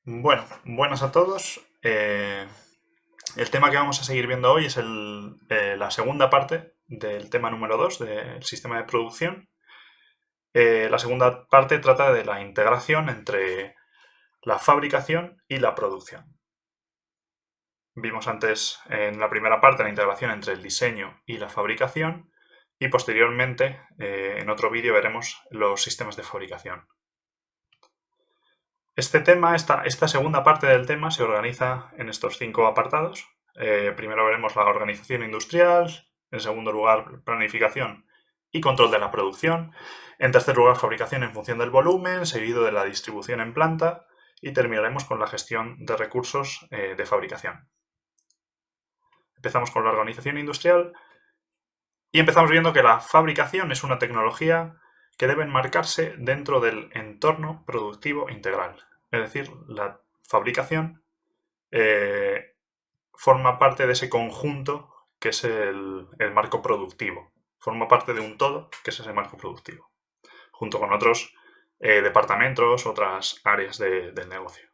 Bueno, buenas a todos. El tema que vamos a seguir viendo hoy es la segunda parte del tema número 2 del sistema de producción. La segunda parte trata de la integración entre la fabricación y la producción. Vimos antes en la primera parte la integración entre el diseño y la fabricación y posteriormente en otro vídeo veremos los sistemas de fabricación. Esta segunda parte del tema se organiza en estos 5 apartados. Primero veremos la organización industrial, en segundo lugar planificación y control de la producción, en tercer lugar fabricación en función del volumen, seguido de la distribución en planta y terminaremos con la gestión de recursos de fabricación. Empezamos con la organización industrial y empezamos viendo que la fabricación es una tecnología que debe enmarcarse dentro del entorno productivo integral. Es decir, la fabricación forma parte de ese conjunto que es el marco productivo. Forma parte de un todo que es ese marco productivo, junto con otros departamentos, otras áreas del negocio.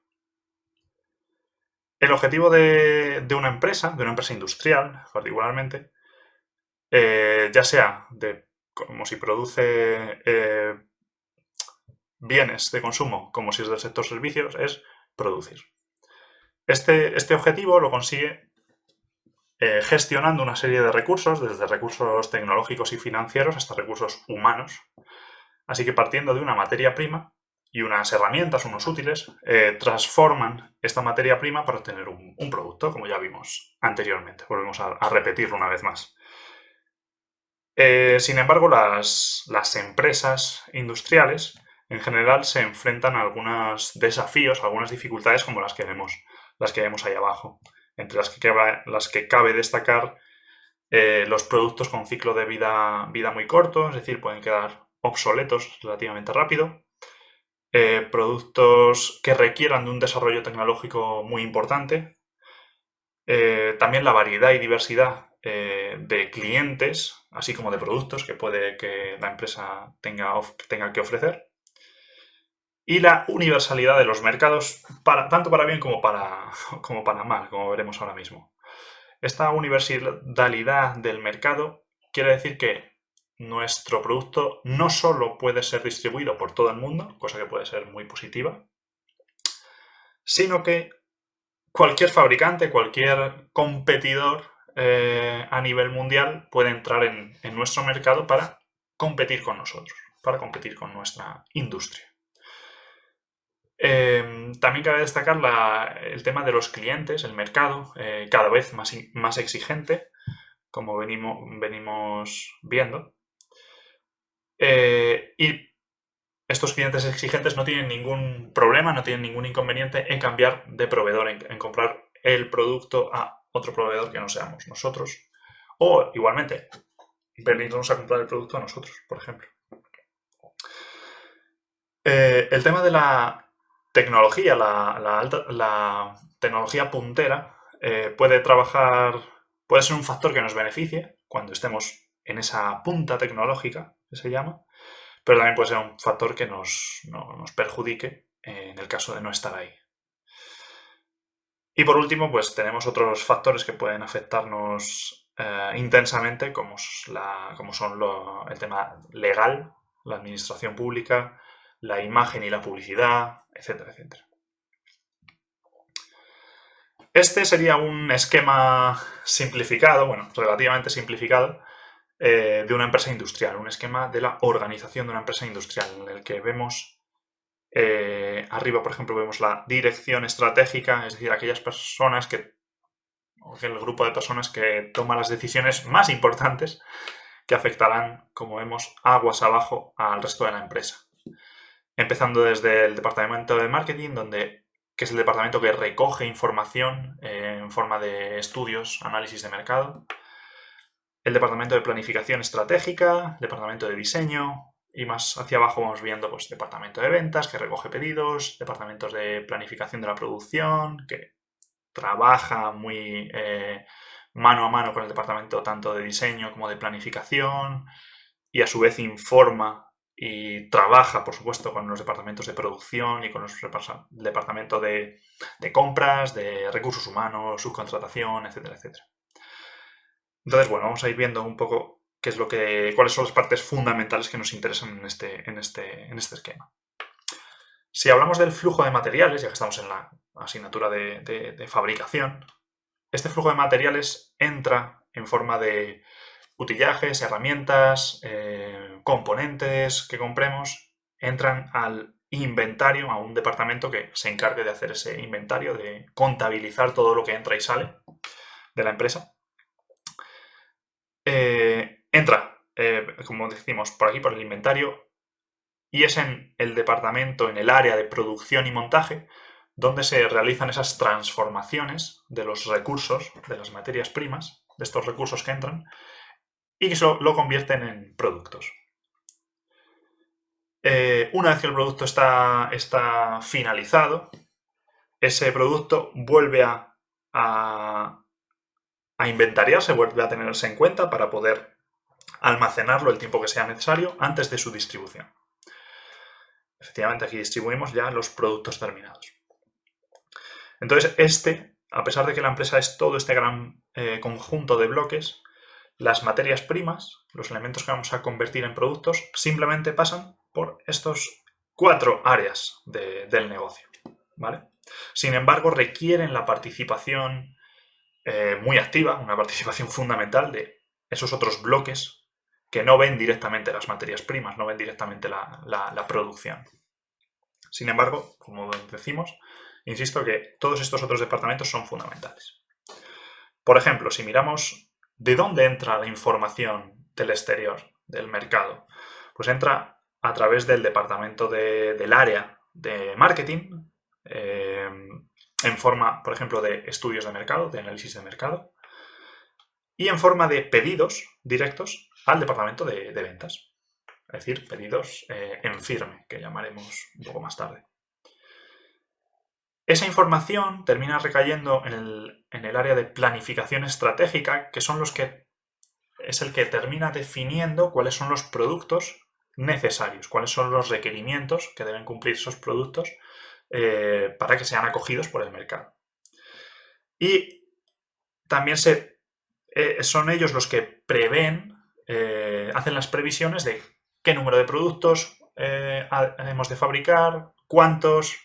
El objetivo de una empresa industrial particularmente, ya sea como si produce bienes de consumo, como si es del sector servicios, es producir. Este objetivo lo consigue gestionando una serie de recursos, desde recursos tecnológicos y financieros hasta recursos humanos. Así que partiendo de una materia prima y unas herramientas, unos útiles, transforman esta materia prima para obtener un producto, como ya vimos anteriormente. Volvemos a repetirlo una vez más. Sin embargo, las empresas industriales en general se enfrentan a algunos desafíos, algunas dificultades como las que vemos ahí abajo, entre las que cabe destacar los productos con ciclo de vida muy corto, es decir, pueden quedar obsoletos relativamente rápido, productos que requieran de un desarrollo tecnológico muy importante, también la variedad y diversidad de clientes, así como de productos que puede que la empresa tenga que ofrecer. Y la universalidad de los mercados, tanto para bien como para mal, como veremos ahora mismo. Esta universalidad del mercado quiere decir que nuestro producto no solo puede ser distribuido por todo el mundo, cosa que puede ser muy positiva, sino que cualquier fabricante, cualquier competidor a nivel mundial puede entrar en nuestro mercado para competir con nosotros, para competir con nuestra industria. También cabe destacar el tema de los clientes, el mercado, cada vez más exigente, como venimos viendo. Y estos clientes exigentes no tienen ningún problema, no tienen ningún inconveniente en cambiar de proveedor, en comprar el producto a otro proveedor que no seamos nosotros. O igualmente, venirnos a comprar el producto a nosotros, por ejemplo. El tema de la tecnología, la tecnología puntera, puede ser un factor que nos beneficie cuando estemos en esa punta tecnológica, que se llama, pero también puede ser un factor que nos perjudique en el caso de no estar ahí. Y por último, pues tenemos otros factores que pueden afectarnos intensamente, como son el tema legal, la administración pública, la imagen y la publicidad, etcétera, etcétera. Este sería un esquema simplificado, bueno, relativamente simplificado, de una empresa industrial, un esquema de la organización de una empresa industrial, en el que vemos arriba, por ejemplo, vemos la dirección estratégica, es decir, aquellas personas el grupo de personas que toma las decisiones más importantes que afectarán, como vemos, aguas abajo al resto de la empresa. Empezando desde el departamento de marketing, que es el departamento que recoge información en forma de estudios, análisis de mercado. El departamento de planificación estratégica, departamento de diseño, y más hacia abajo vamos viendo pues, departamento de ventas, que recoge pedidos, departamentos de planificación de la producción, que trabaja muy mano a mano con el departamento tanto de diseño como de planificación, y a su vez informa y trabaja, por supuesto, con los departamentos de producción y con los departamentos de compras, de recursos humanos, subcontratación, etcétera, etcétera. Entonces, bueno, vamos a ir viendo un poco cuáles son las partes fundamentales que nos interesan en este esquema. Si hablamos del flujo de materiales, ya que estamos en la asignatura de fabricación, este flujo de materiales entra en forma de utillajes, herramientas, componentes que compremos, entran al inventario, a un departamento que se encargue de hacer ese inventario, de contabilizar todo lo que entra y sale de la empresa. Entra, como decimos, por aquí, por el inventario, y es en el departamento, en el área de producción y montaje, donde se realizan esas transformaciones de los recursos, de las materias primas, de estos recursos que entran, y que eso lo convierten en productos. Una vez que el producto está finalizado, ese producto vuelve a inventariarse, vuelve a tenerse en cuenta para poder almacenarlo el tiempo que sea necesario antes de su distribución. Efectivamente, aquí distribuimos ya los productos terminados. Entonces, a pesar de que la empresa es todo este gran conjunto de bloques, las materias primas, los elementos que vamos a convertir en productos, simplemente pasan por estos 4 áreas del negocio, ¿vale? Sin embargo, requieren la participación muy activa, una participación fundamental de esos otros bloques que no ven directamente las materias primas, no ven directamente la producción. Sin embargo, como decimos, insisto que todos estos otros departamentos son fundamentales. Por ejemplo, si miramos de dónde entra la información del exterior, del mercado, pues entra a través del departamento del área de marketing, en forma, por ejemplo, de estudios de mercado, de análisis de mercado, y en forma de pedidos directos al departamento de ventas. Es decir, pedidos en firme, que llamaremos un poco más tarde. Esa información termina recayendo en el área de planificación estratégica, que es el que termina definiendo cuáles son los productos necesarios, cuáles son los requerimientos que deben cumplir esos productos para que sean acogidos por el mercado. Y también son ellos los que prevén, hacen las previsiones de qué número de productos hemos de fabricar, cuántos.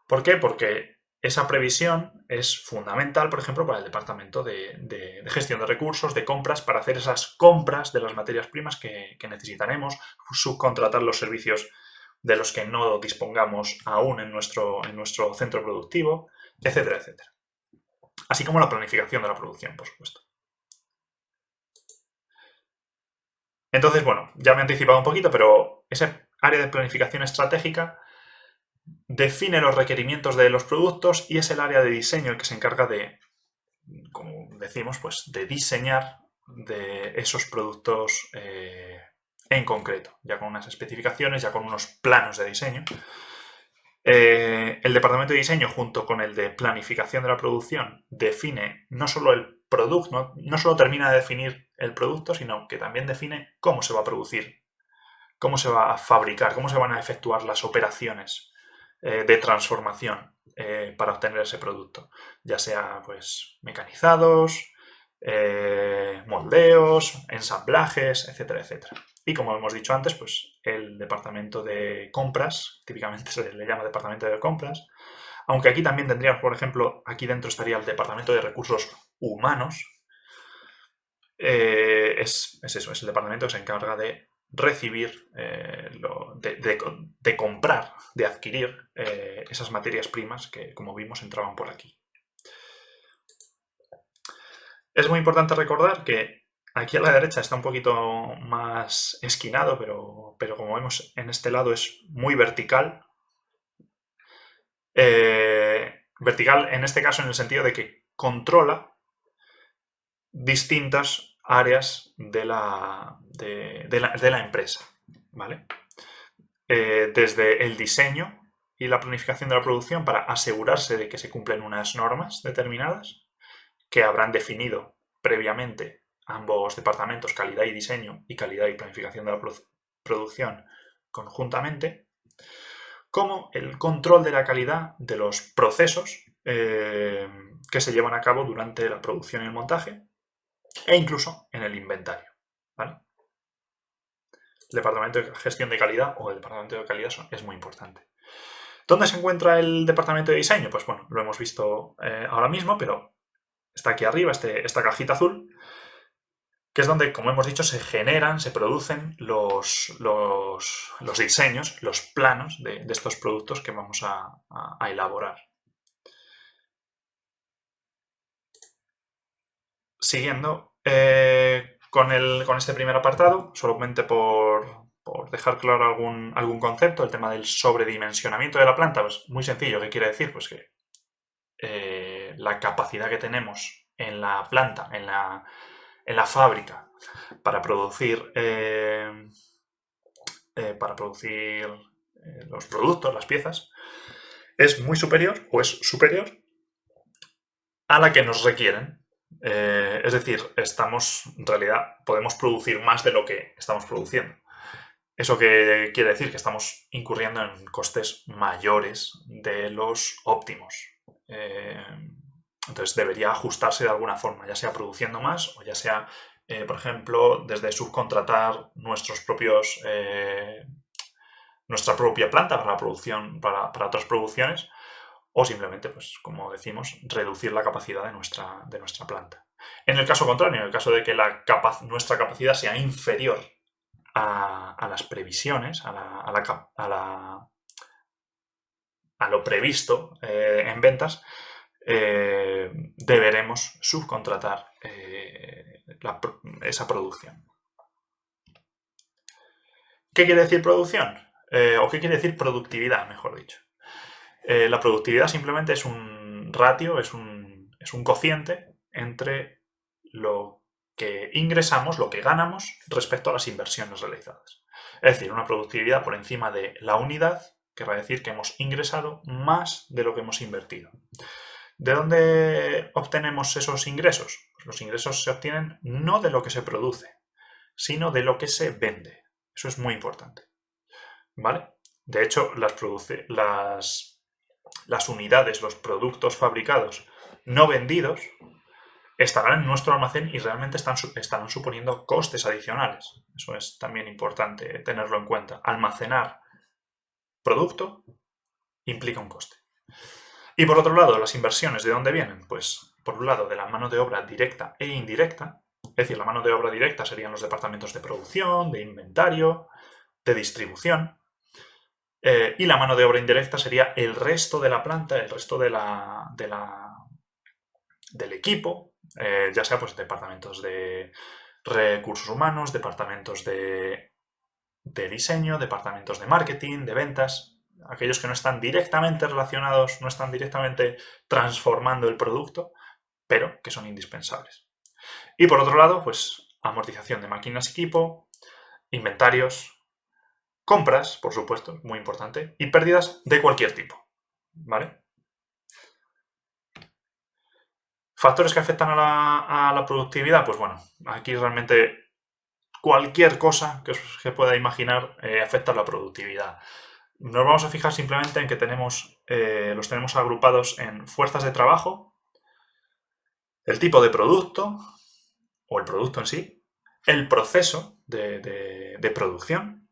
¿Por qué? Porque esa previsión es fundamental, por ejemplo, para el departamento de gestión de recursos, de compras, para hacer esas compras de las materias primas que necesitaremos, subcontratar los servicios de los que no dispongamos aún en nuestro centro productivo, etcétera, etcétera. Así como la planificación de la producción, por supuesto. Entonces, bueno, ya me he anticipado un poquito, pero ese área de planificación estratégica define los requerimientos de los productos y es el área de diseño el que se encarga de, como decimos, pues de diseñar de esos productos en concreto, ya con unas especificaciones, ya con unos planos de diseño. El departamento de diseño, junto con el de planificación de la producción, define no solo el producto, no solo termina de definir el producto, sino que también define cómo se va a producir, cómo se va a fabricar, cómo se van a efectuar las operaciones de transformación para obtener ese producto, ya sea pues mecanizados, moldeos, ensamblajes, etcétera, etcétera. Y como hemos dicho antes, pues el departamento de compras, típicamente se le llama departamento de compras, aunque aquí también tendríamos, por ejemplo, aquí dentro estaría el departamento de recursos humanos. Es eso, es el departamento que se encarga de recibir, de comprar, de adquirir esas materias primas que, como vimos, entraban por aquí. Es muy importante recordar que aquí a la derecha está un poquito más esquinado, pero como vemos en este lado es muy vertical. Vertical en este caso en el sentido de que controla distintas áreas de la empresa, ¿vale? Desde el diseño y la planificación de la producción para asegurarse de que se cumplen unas normas determinadas que habrán definido previamente ambos departamentos, calidad y diseño y calidad y planificación de la producción, conjuntamente, como el control de la calidad de los procesos que se llevan a cabo durante la producción y el montaje, e incluso en el inventario, ¿vale? El departamento de gestión de calidad o el departamento de calidad es muy importante. ¿Dónde se encuentra el departamento de diseño? Pues bueno, lo hemos visto ahora mismo, pero está aquí arriba, esta cajita azul, que es donde, como hemos dicho, se generan, se producen los diseños, los planos de estos productos que vamos a elaborar. Siguiendo con este primer apartado, solamente por dejar claro algún concepto, el tema del sobredimensionamiento de la planta, pues muy sencillo. ¿Qué quiere decir? Pues que la capacidad que tenemos en la planta, en la fábrica, para producir los productos, las piezas, es muy superior o es superior a la que nos requieren. Es decir, en realidad podemos producir más de lo que estamos produciendo. ¿Eso qué quiere decir? Que estamos incurriendo en costes mayores de los óptimos. Entonces debería ajustarse de alguna forma, ya sea produciendo más o ya sea, por ejemplo, desde subcontratar nuestra propia planta para la producción, para otras producciones, o simplemente, pues, como decimos, reducir la capacidad de nuestra planta. En el caso contrario, en el caso de que nuestra capacidad sea inferior a las previsiones, a lo previsto en ventas, deberemos subcontratar esa producción. ¿Qué quiere decir producción? ¿O qué quiere decir productividad, mejor dicho? La productividad simplemente es un ratio, es un cociente entre lo que ingresamos, lo que ganamos, respecto a las inversiones realizadas. Es decir, una productividad por encima de la unidad querrá decir que hemos ingresado más de lo que hemos invertido. ¿De dónde obtenemos esos ingresos? Pues los ingresos se obtienen no de lo que se produce, sino de lo que se vende. Eso es muy importante, ¿vale? De hecho, las unidades, los productos fabricados no vendidos, estarán en nuestro almacén y realmente estarán suponiendo costes adicionales. Eso es también importante tenerlo en cuenta. Almacenar producto implica un coste. Y por otro lado, las inversiones, ¿de dónde vienen? Pues por un lado de la mano de obra directa e indirecta. Es decir, la mano de obra directa serían los departamentos de producción, de inventario, de distribución. Y la mano de obra indirecta sería el resto de la planta, el resto del equipo, ya sea pues departamentos de recursos humanos, departamentos de diseño, departamentos de marketing, de ventas, aquellos que no están directamente relacionados, no están directamente transformando el producto, pero que son indispensables. Y por otro lado, pues amortización de máquinas y equipo, inventarios, compras, por supuesto, muy importante, y pérdidas de cualquier tipo, ¿vale? ¿Factores que afectan a la productividad? Pues bueno, aquí realmente cualquier cosa que pueda imaginar afecta a la productividad. Nos vamos a fijar simplemente en que los tenemos agrupados en fuerzas de trabajo, el tipo de producto, o el producto en sí, el proceso de producción,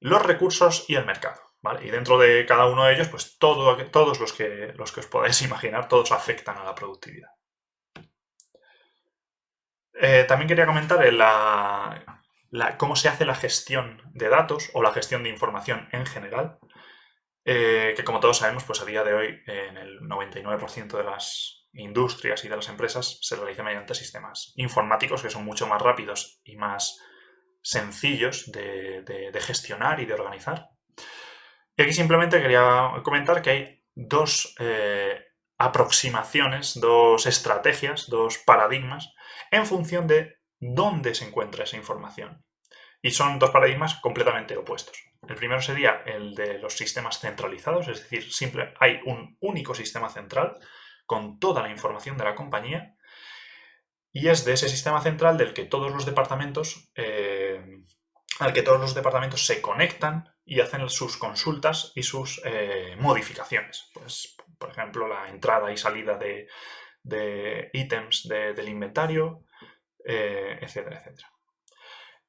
los recursos y el mercado, ¿vale? Y dentro de cada uno de ellos, pues todos los que os podáis imaginar, todos afectan a la productividad. También quería comentar cómo se hace la gestión de datos o la gestión de información en general, que como todos sabemos, pues a día de hoy en el 99% de las industrias y de las empresas se realiza mediante sistemas informáticos que son mucho más rápidos y más sencillos de gestionar y de organizar. Y aquí simplemente quería comentar que hay dos aproximaciones, dos estrategias, dos paradigmas en función de dónde se encuentra esa información. Y son dos paradigmas completamente opuestos. El primero sería el de los sistemas centralizados, es decir, hay un único sistema central con toda la información de la compañía, y es de ese sistema central del que todos los departamentos al que todos los departamentos se conectan y hacen sus consultas y sus modificaciones. Pues, por ejemplo, la entrada y salida de ítems del inventario, etcétera, etcétera.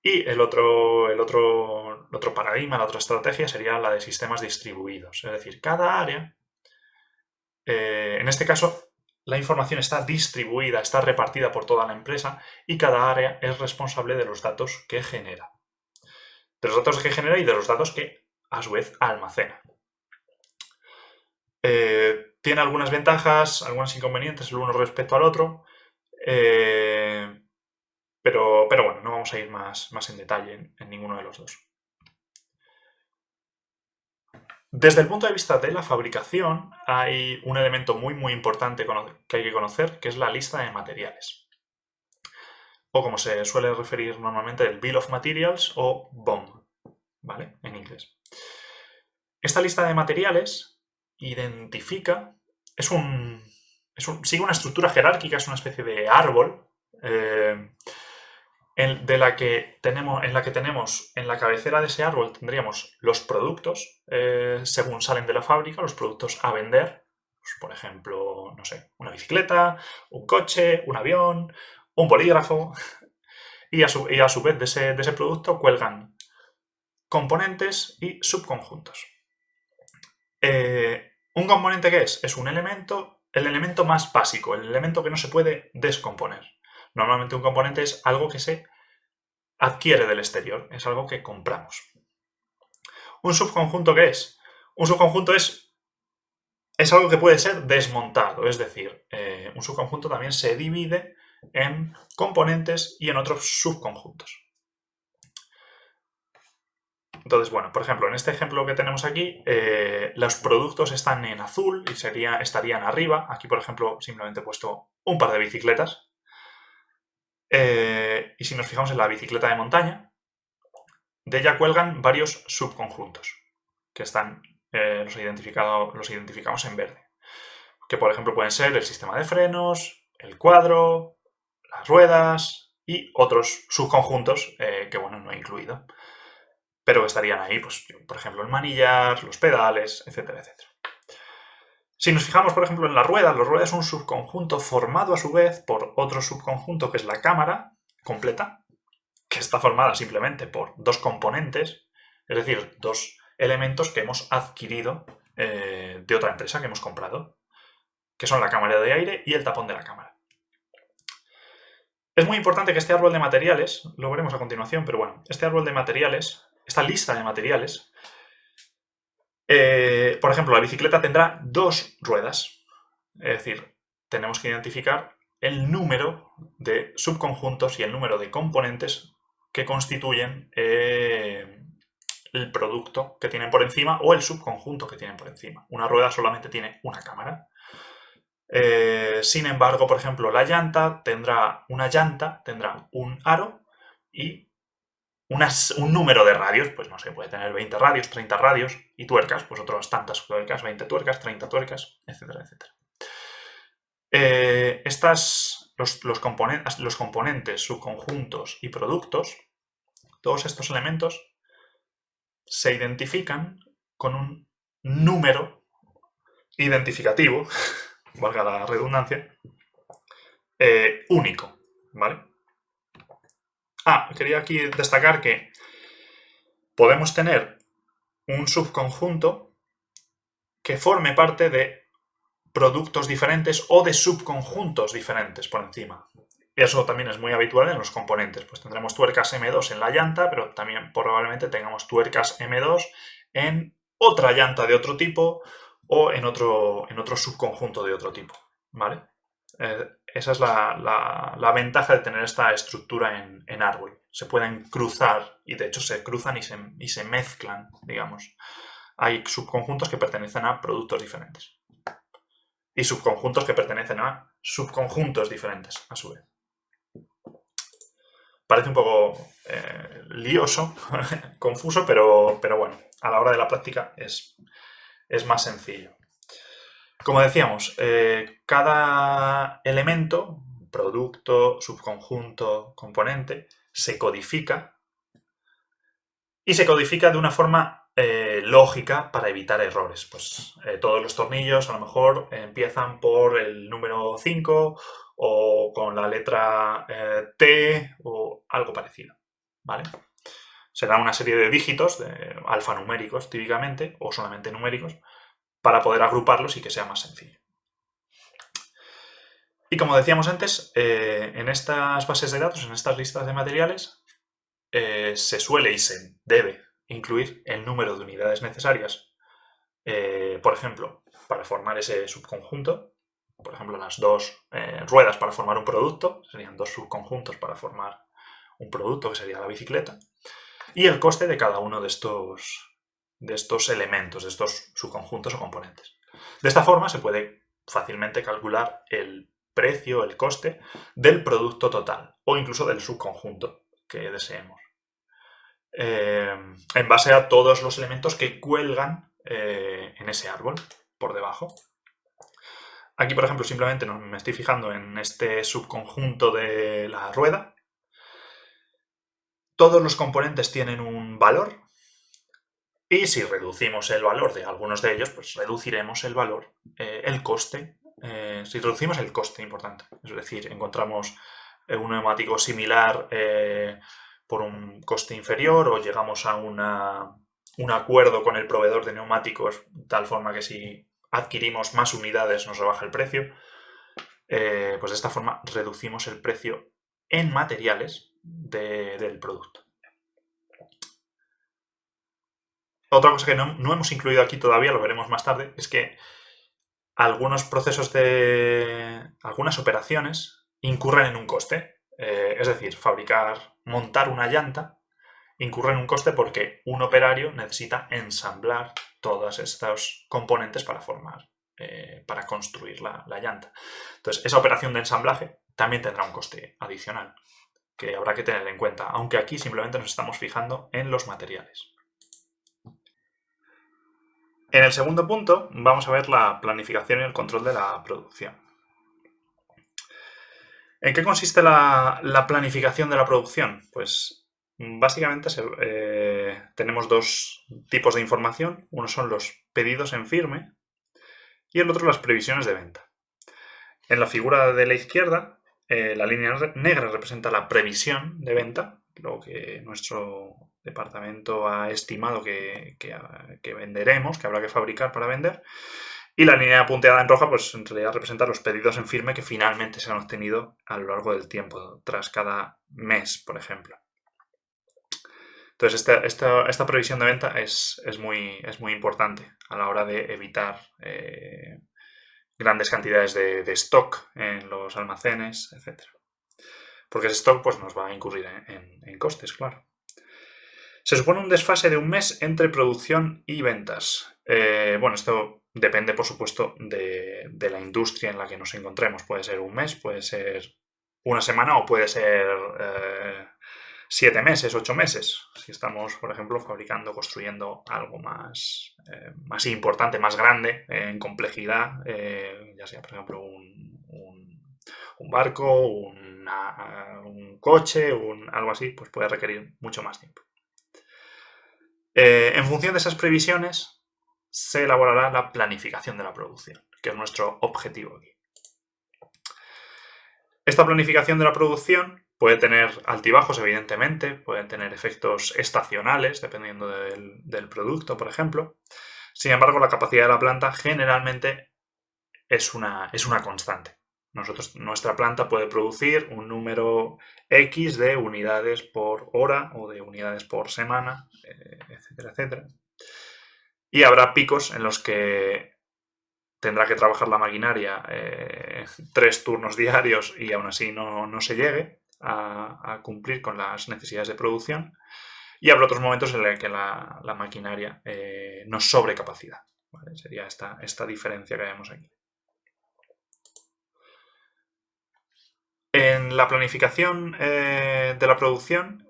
Y el otro paradigma, la otra estrategia sería la de sistemas distribuidos. Es decir, cada área, en este caso, la información está distribuida, está repartida por toda la empresa y cada área es responsable de los datos que genera. De los datos que genera y de los datos que, a su vez, almacena. Tiene algunas ventajas, algunos inconvenientes el uno respecto al otro, pero bueno, no vamos a ir más en detalle en ninguno de los dos. Desde el punto de vista de la fabricación, hay un elemento muy importante que hay que conocer, que es la lista de materiales. O como se suele referir normalmente, el Bill of Materials o BOM, ¿vale? En inglés. Esta lista de materiales identifica, sigue una estructura jerárquica, es una especie de árbol, en la que tenemos en la cabecera de ese árbol tendríamos los productos según salen de la fábrica, los productos a vender, pues, por ejemplo, no sé, una bicicleta, un coche, un avión, un bolígrafo, y a su vez de ese producto cuelgan componentes y subconjuntos. ¿Un componente qué es? Es un elemento, el elemento más básico, el elemento que no se puede descomponer. Normalmente un componente es algo que se adquiere del exterior, es algo que compramos. ¿Un subconjunto qué es? Un subconjunto es algo que puede ser desmontado, es decir, un subconjunto también se divide en componentes y en otros subconjuntos. Entonces, bueno, por ejemplo, en este ejemplo que tenemos aquí, los productos están en azul y estarían arriba. Aquí, por ejemplo, simplemente he puesto un par de bicicletas. Y si nos fijamos en la bicicleta de montaña, de ella cuelgan varios subconjuntos que están, los identificamos en verde. Que, por ejemplo, pueden ser el sistema de frenos, el cuadro, las ruedas y otros subconjuntos que, bueno, no he incluido, pero que estarían ahí, pues, por ejemplo, el manillar, los pedales, etcétera, etcétera. Si nos fijamos, por ejemplo, en la rueda es un subconjunto formado a su vez por otro subconjunto que es la cámara completa, que está formada simplemente por dos componentes, es decir, dos elementos que hemos adquirido de otra empresa que hemos comprado, que son la cámara de aire y el tapón de la cámara. Es muy importante que este árbol de materiales, lo veremos a continuación, pero bueno, este árbol de materiales, esta lista de materiales, por ejemplo, la bicicleta tendrá dos ruedas, es decir, tenemos que identificar el número de subconjuntos y el número de componentes que constituyen el producto que tienen por encima o el subconjunto que tienen por encima. Una rueda solamente tiene una cámara. Sin embargo, por ejemplo, una llanta tendrá un aro y un número de radios, pues no sé, puede tener 20 radios, 30 radios, y tuercas, pues otras tantas tuercas, 20 tuercas, 30 tuercas, etcétera, etcétera. Los componentes, subconjuntos y productos, todos estos elementos se identifican con un número identificativo, valga la redundancia, único, ¿vale? Quería aquí destacar que podemos tener un subconjunto que forme parte de productos diferentes o de subconjuntos diferentes por encima. Y eso también es muy habitual en los componentes. Pues tendremos tuercas M2 en la llanta, pero también probablemente tengamos tuercas M2 en otra llanta de otro tipo o en otro subconjunto de otro tipo, ¿vale? Esa es la ventaja de tener esta estructura en árbol. Se pueden cruzar, y de hecho se cruzan y se mezclan, digamos. Hay subconjuntos que pertenecen a productos diferentes. Y subconjuntos que pertenecen a subconjuntos diferentes, a su vez. Parece un poco lioso, confuso, pero bueno, a la hora de la práctica es más sencillo. Como decíamos, cada elemento, producto, subconjunto, componente, se codifica Y se codifica de una forma lógica para evitar errores. Pues todos los tornillos a lo mejor empiezan por el número 5 o con la letra T o algo parecido, ¿vale? Será una serie de dígitos alfanuméricos típicamente, o solamente numéricos, para poder agruparlos y que sea más sencillo. Y como decíamos antes, en estas bases de datos, en estas listas de materiales, se suele y se debe incluir el número de unidades necesarias, por ejemplo, para formar ese subconjunto. Por ejemplo, las dos ruedas para formar un producto, serían dos subconjuntos para formar un producto, que sería la bicicleta, y el coste de cada uno de estos elementos, de estos subconjuntos o componentes. De esta forma se puede fácilmente calcular el precio, el coste del producto total o incluso del subconjunto que deseemos. En base a todos los elementos que cuelgan en ese árbol por debajo. Aquí, por ejemplo, simplemente me estoy fijando en este subconjunto de la rueda. Todos los componentes tienen un valor y si reducimos el valor de algunos de ellos, pues reduciremos el valor, el coste. Si reducimos el coste, importante. Es decir, encontramos un neumático similar por un coste inferior o llegamos a un acuerdo con el proveedor de neumáticos de tal forma que si adquirimos más unidades nos rebaja el precio, pues de esta forma reducimos el precio en materiales del producto. Otra cosa que no hemos incluido aquí todavía, lo veremos más tarde, es que algunos procesos algunas operaciones incurren en un coste. Es decir, montar una llanta incurre en un coste porque un operario necesita ensamblar todos estos componentes para construir la llanta. Entonces, esa operación de ensamblaje también tendrá un coste adicional que habrá que tener en cuenta, aunque aquí simplemente nos estamos fijando en los materiales. En el segundo punto vamos a ver la planificación y el control de la producción. ¿En qué consiste la planificación de la producción? Pues básicamente tenemos dos tipos de información. Uno son los pedidos en firme y el otro las previsiones de venta. En la figura de la izquierda, la línea negra representa la previsión de venta, lo que nuestro departamento ha estimado que venderemos, que habrá que fabricar para vender. Y la línea punteada en roja, pues en realidad representa los pedidos en firme que finalmente se han obtenido a lo largo del tiempo, tras cada mes, por ejemplo. Entonces, esta previsión de venta es muy importante a la hora de evitar grandes cantidades de stock en los almacenes, etc. Porque ese stock pues, nos va a incurrir en costes, claro. Se supone un desfase de un mes entre producción y ventas. Bueno, esto depende, por supuesto, de la industria en la que nos encontremos. Puede ser un mes, puede ser una semana o puede ser 7 meses, 8 meses. Si estamos, por ejemplo, construyendo algo más importante, más grande en complejidad, ya sea, por ejemplo, un barco, un coche, algo así, pues puede requerir mucho más tiempo. En función de esas previsiones, se elaborará la planificación de la producción, que es nuestro objetivo aquí. Esta planificación de la producción puede tener altibajos, evidentemente, puede tener efectos estacionales, dependiendo del producto, por ejemplo. Sin embargo, la capacidad de la planta generalmente es una constante. Nuestra planta puede producir un número X de unidades por hora o de unidades por semana, etcétera, etcétera. Y habrá picos en los que tendrá que trabajar la maquinaria 3 turnos diarios y aún así no se llegue a cumplir con las necesidades de producción. Y habrá otros momentos en los que la maquinaria nos sobre capacidad. ¿Vale? Sería esta diferencia que vemos aquí. En la planificación de la producción,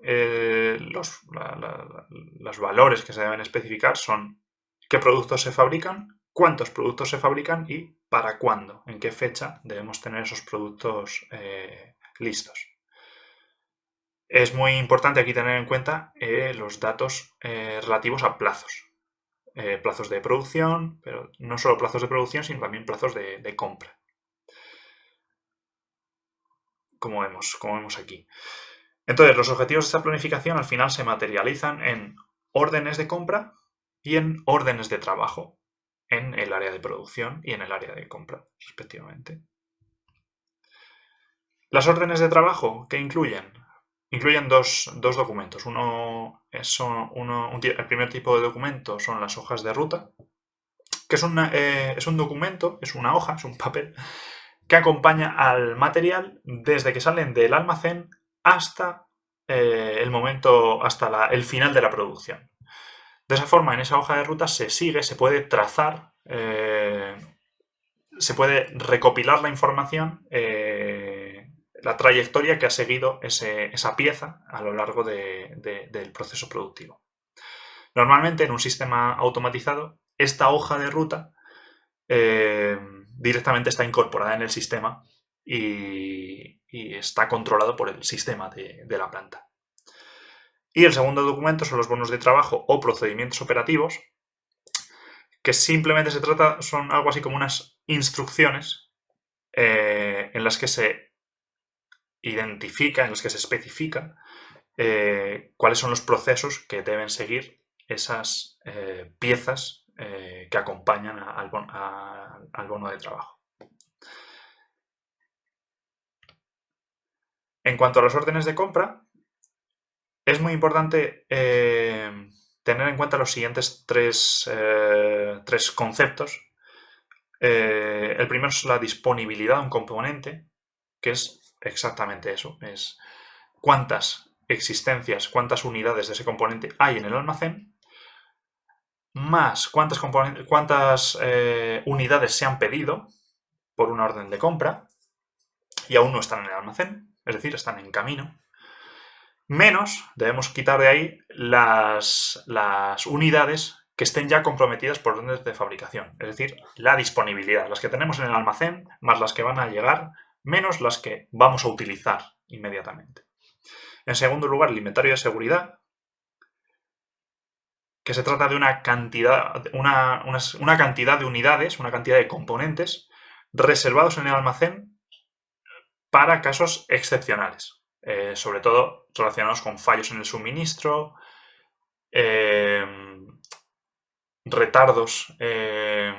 los valores que se deben especificar son qué productos se fabrican, cuántos productos se fabrican y para cuándo, en qué fecha debemos tener esos productos listos. Es muy importante aquí tener en cuenta los datos relativos a plazos. Plazos de producción, pero no solo plazos de producción, sino también plazos de compra. Como vemos aquí. Entonces, los objetivos de esta planificación al final se materializan en órdenes de compra y en órdenes de trabajo en el área de producción y en el área de compra, respectivamente. Las órdenes de trabajo, ¿qué incluyen? Incluyen dos documentos. El primer tipo de documento son las hojas de ruta, que es un documento, es una hoja, es un papel, que acompaña al material desde que salen del almacén hasta hasta el final de la producción. De esa forma, en esa hoja de ruta se puede trazar, se puede recopilar la información, la trayectoria que ha seguido esa pieza a lo largo del proceso productivo. Normalmente, en un sistema automatizado, esta hoja de ruta directamente está incorporada en el sistema y está controlado por el sistema de la planta. Y el segundo documento son los bonos de trabajo o procedimientos operativos, que simplemente son algo así como unas instrucciones en las que se identifica, en las que se especifica cuáles son los procesos que deben seguir esas piezas que acompañan al bono de trabajo. En cuanto a las órdenes de compra, es muy importante tener en cuenta los siguientes tres conceptos. El primero es la disponibilidad de un componente, que es exactamente eso, es cuántas existencias, cuántas unidades de ese componente hay en el almacén, más cuántas unidades se han pedido por una orden de compra y aún no están en el almacén, es decir, están en camino. Menos, debemos quitar de ahí las unidades que estén ya comprometidas por órdenes de fabricación. Es decir, la disponibilidad. Las que tenemos en el almacén, más las que van a llegar, menos las que vamos a utilizar inmediatamente. En segundo lugar, el inventario de seguridad, que se trata de una cantidad de unidades, una cantidad de componentes reservados en el almacén para casos excepcionales. Sobre todo relacionados con fallos en el suministro, retardos a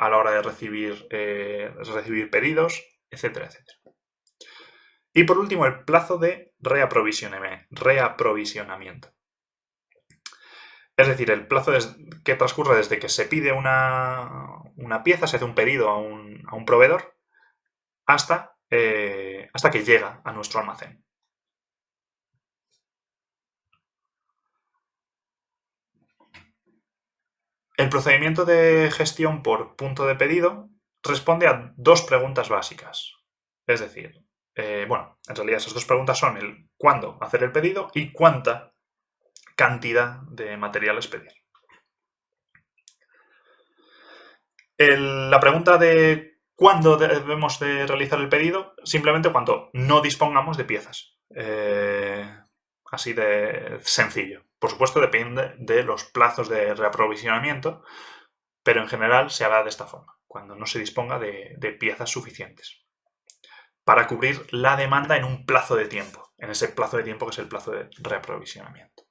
la hora de recibir pedidos, etcétera, etcétera. Y por último, el plazo de reaprovisionamiento. Es decir, el plazo que transcurre desde que se pide una pieza, se hace un pedido a un proveedor, hasta que llega a nuestro almacén. El procedimiento de gestión por punto de pedido responde a dos preguntas básicas. Es decir, en realidad esas dos preguntas son el cuándo hacer el pedido y cuánta cantidad de materiales pedir. La pregunta de cuándo debemos de realizar el pedido, simplemente cuando no dispongamos de piezas. Así de sencillo. Por supuesto, depende de los plazos de reaprovisionamiento, pero en general se hará de esta forma, cuando no se disponga de piezas suficientes para cubrir la demanda en un plazo de tiempo, en ese plazo de tiempo que es el plazo de reaprovisionamiento.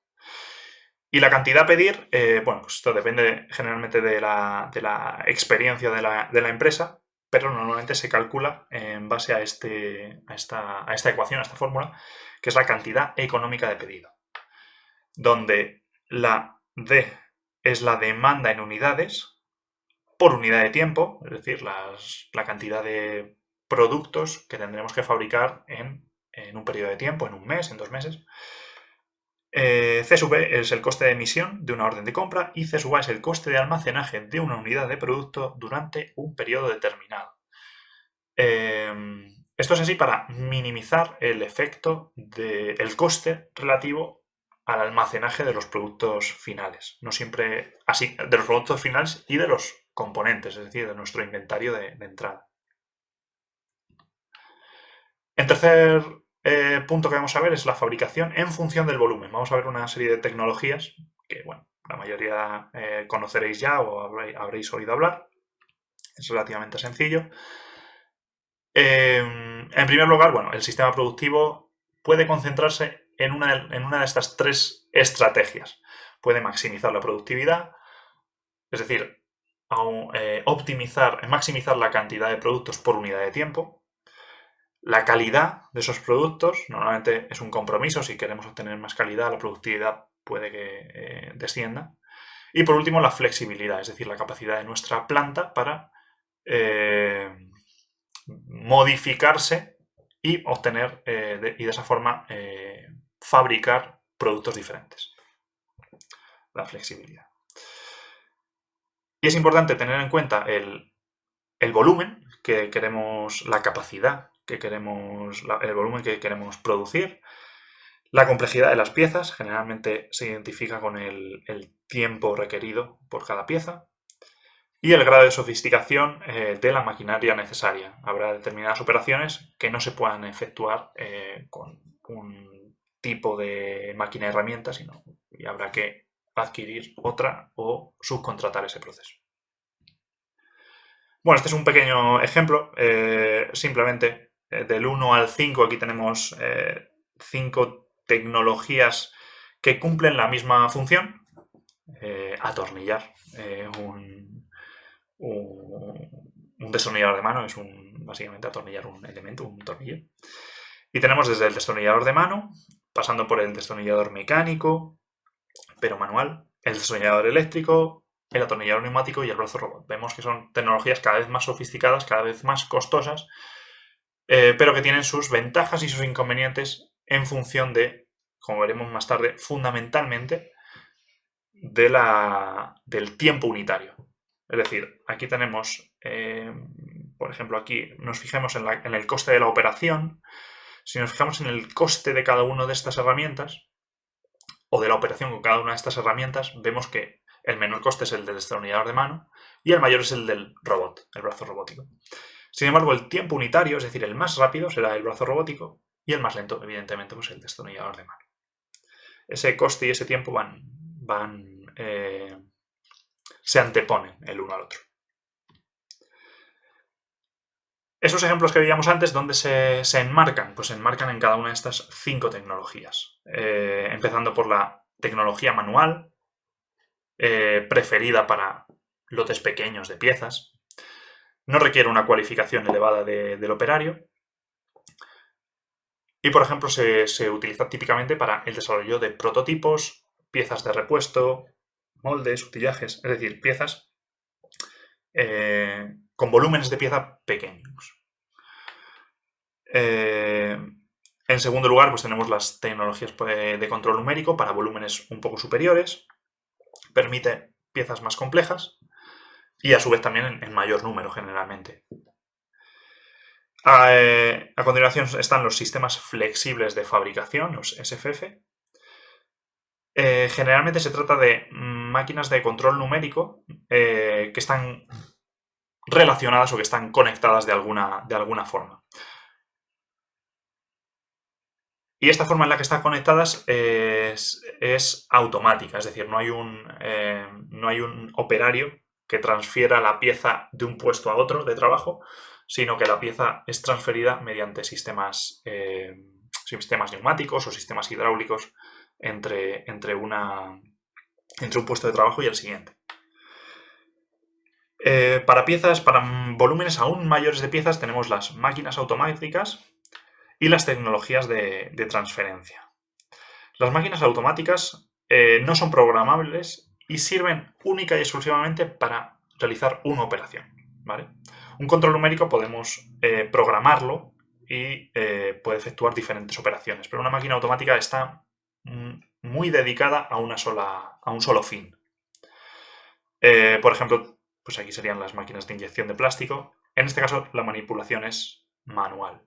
Y la cantidad a pedir, pues esto depende generalmente de la experiencia de la empresa, pero normalmente se calcula en base a esta ecuación, a esta fórmula, que es la cantidad económica de pedido, donde la D es la demanda en unidades por unidad de tiempo, es decir, la cantidad de productos que tendremos que fabricar en un periodo de tiempo, en un mes, en 2 meses. C sub E es el coste de emisión de una orden de compra y C sub A es el coste de almacenaje de una unidad de producto durante un periodo determinado. Esto es así para minimizar el efecto del coste relativo al almacenaje de los productos finales. No siempre así, de los productos finales y de los componentes, es decir, de nuestro inventario de entrada. En tercer punto que vamos a ver es la fabricación en función del volumen. Vamos a ver una serie de tecnologías que, bueno, la mayoría conoceréis ya o habréis oído hablar. Es relativamente sencillo. En primer lugar, bueno, el sistema productivo puede concentrarse en una de estas tres estrategias. Puede maximizar la productividad, es decir, maximizar la cantidad de productos por unidad de tiempo. La calidad de esos productos, normalmente es un compromiso, si queremos obtener más calidad, la productividad puede que descienda. Y por último, la flexibilidad, es decir, la capacidad de nuestra planta para modificarse y obtener, y de esa forma fabricar productos diferentes. La flexibilidad. Y es importante tener en cuenta el volumen que queremos, la capacidad que queremos, el volumen que queremos producir, la complejidad de las piezas, generalmente se identifica con el tiempo requerido por cada pieza, y el grado de sofisticación de la maquinaria necesaria. Habrá determinadas operaciones que no se puedan efectuar con un tipo de máquina herramienta, y habrá que adquirir otra o subcontratar ese proceso. Bueno, este es un pequeño ejemplo, simplemente del 1 al 5, aquí tenemos 5 tecnologías que cumplen la misma función. Atornillar un destornillador de mano es básicamente atornillar un elemento, un tornillo. Y tenemos desde el destornillador de mano, pasando por el destornillador mecánico, pero manual, el destornillador eléctrico, el atornillador neumático y el brazo robot. Vemos que son tecnologías cada vez más sofisticadas, cada vez más costosas, pero que tienen sus ventajas y sus inconvenientes en función de, como veremos más tarde, fundamentalmente del tiempo unitario. Es decir, aquí tenemos, por ejemplo, aquí nos fijamos en el coste de la operación. Si nos fijamos en el coste de cada una de estas herramientas, o de la operación con cada una de estas herramientas, vemos que el menor coste es el del destornillador de mano y el mayor es el del robot, el brazo robótico. Sin embargo, el tiempo unitario, es decir, el más rápido será el brazo robótico y el más lento, evidentemente, pues el destornillador de mano. Ese coste y ese tiempo se anteponen el uno al otro. Esos ejemplos que veíamos antes, ¿dónde se enmarcan? Pues se enmarcan en cada una de estas 5 tecnologías. Empezando por la tecnología manual, preferida para lotes pequeños de piezas. No requiere una cualificación elevada del operario. Y, por ejemplo, se utiliza típicamente para el desarrollo de prototipos, piezas de repuesto, moldes, utillajes, es decir, piezas con volúmenes de pieza pequeños. En segundo lugar, pues tenemos las tecnologías de control numérico para volúmenes un poco superiores. Permite piezas más complejas y a su vez también en mayor número generalmente. A continuación están los sistemas flexibles de fabricación, los SFF. Generalmente se trata de máquinas de control numérico que están relacionadas o que están conectadas de alguna forma. Y esta forma en la que están conectadas es automática, es decir, no hay un operario que transfiera la pieza de un puesto a otro de trabajo, sino que la pieza es transferida mediante sistemas neumáticos o sistemas hidráulicos entre un puesto de trabajo y el siguiente. Para volúmenes aún mayores de piezas, tenemos las máquinas automáticas y las tecnologías de transferencia. Las máquinas automáticas no son programables y sirven única y exclusivamente para realizar una operación, ¿vale? Un control numérico podemos programarlo y puede efectuar diferentes operaciones, pero una máquina automática está muy dedicada a un solo fin. Por ejemplo, pues aquí serían las máquinas de inyección de plástico. En este caso, la manipulación es manual.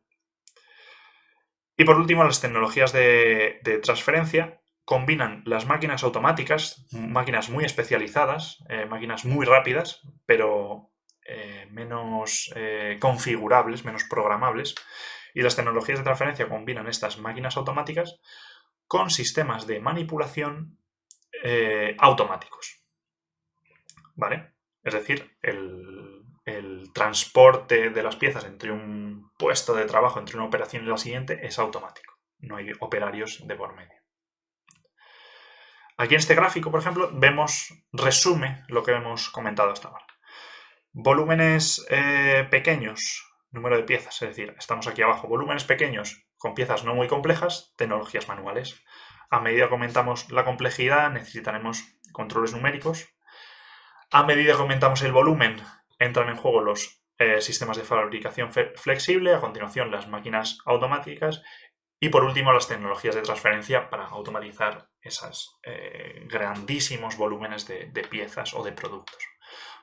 Y por último, las tecnologías de transferencia combinan las máquinas automáticas, máquinas muy especializadas, máquinas muy rápidas, pero menos configurables, menos programables, Y las tecnologías de transferencia combinan estas máquinas automáticas con sistemas de manipulación automáticos. ¿Vale? Es decir, el transporte de las piezas entre un puesto de trabajo, entre una operación y la siguiente, es automático. No hay operarios de por medio. Aquí en este gráfico, por ejemplo, resume lo que hemos comentado hasta ahora. Volúmenes pequeños, número de piezas, es decir, estamos aquí abajo, volúmenes pequeños con piezas no muy complejas, tecnologías manuales. A medida que aumentamos la complejidad, necesitaremos controles numéricos. A medida que aumentamos el volumen, entran en juego los sistemas de fabricación flexible, a continuación las máquinas automáticas y por último las tecnologías de transferencia para automatizar esos grandísimos volúmenes de piezas o de productos.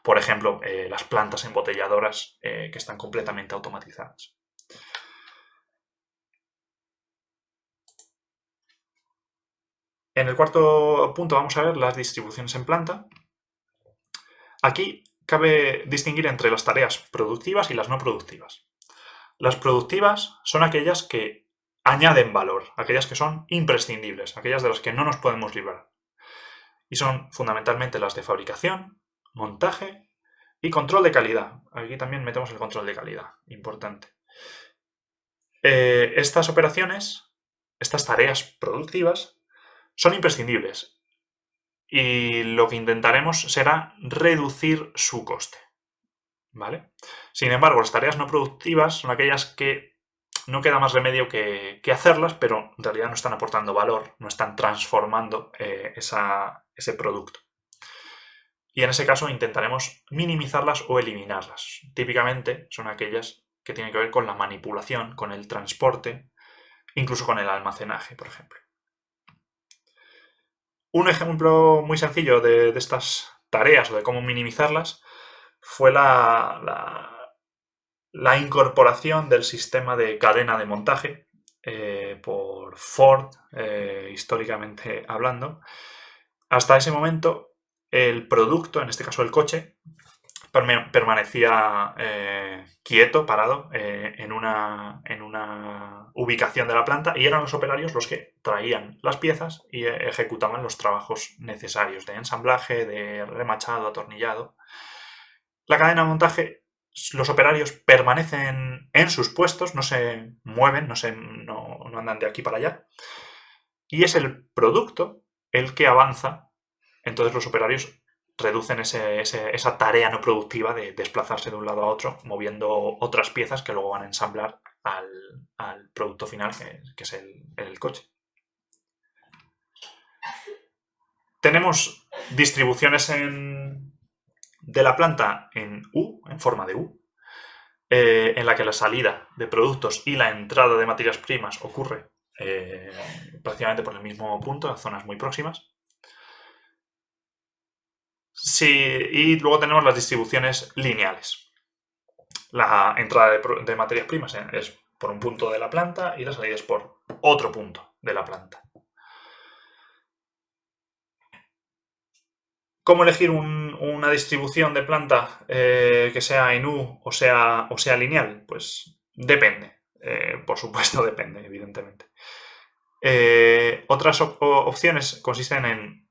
Por ejemplo, las plantas embotelladoras que están completamente automatizadas. En el cuarto punto vamos a ver las distribuciones en planta. Aquí cabe distinguir entre las tareas productivas y las no productivas. Las productivas son aquellas que añaden valor, aquellas que son imprescindibles, aquellas de las que no nos podemos librar. Y son fundamentalmente las de fabricación, montaje y control de calidad. Aquí también metemos el control de calidad, importante. Estas operaciones, estas tareas productivas, son imprescindibles y lo que intentaremos será reducir su coste. ¿Vale? Sin embargo, las tareas no productivas son aquellas que no queda más remedio que hacerlas, pero en realidad no están aportando valor, no están transformando ese producto. Y en ese caso intentaremos minimizarlas o eliminarlas. Típicamente son aquellas que tienen que ver con la manipulación, con el transporte, incluso con el almacenaje, por ejemplo. Un ejemplo muy sencillo de estas tareas o de cómo minimizarlas fue la incorporación del sistema de cadena de montaje por Ford, históricamente hablando. Hasta ese momento, el producto, en este caso el coche, permanecía quieto, parado, en una ubicación de la planta y eran los operarios los que traían las piezas y ejecutaban los trabajos necesarios de ensamblaje, de remachado, atornillado. La cadena de montaje, los operarios permanecen en sus puestos, no se mueven, no andan de aquí para allá. Y es el producto el que avanza. Entonces los operarios reducen esa tarea no productiva de desplazarse de un lado a otro, moviendo otras piezas que luego van a ensamblar al producto final, que es el coche. Tenemos distribuciones de la planta en U, en forma de U, en la que la salida de productos y la entrada de materias primas ocurre prácticamente por el mismo punto, en zonas muy próximas. Sí, y luego tenemos las distribuciones lineales. La entrada de materias primas es por un punto de la planta y la salida es por otro punto de la planta. ¿Cómo elegir una distribución de planta que sea en U o sea lineal? Pues depende. Por supuesto depende, evidentemente. Otras opciones consisten en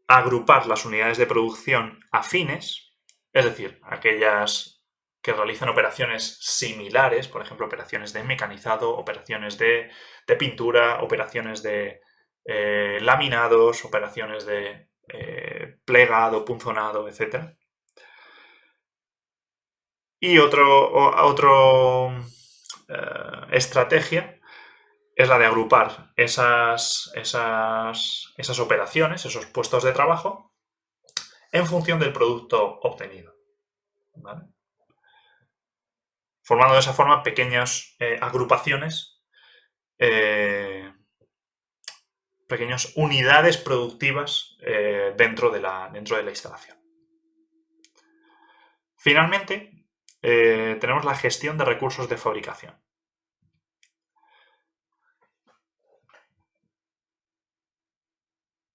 agrupar las unidades de producción afines, es decir, aquellas que realizan operaciones similares, por ejemplo, operaciones de mecanizado, operaciones de pintura, operaciones de laminados, operaciones de plegado, punzonado, etc. Y otra estrategia es la de agrupar esas operaciones, esos puestos de trabajo, en función del producto obtenido. ¿Vale? Formando de esa forma pequeñas agrupaciones, pequeñas unidades productivas dentro de la instalación. Finalmente, tenemos la gestión de recursos de fabricación.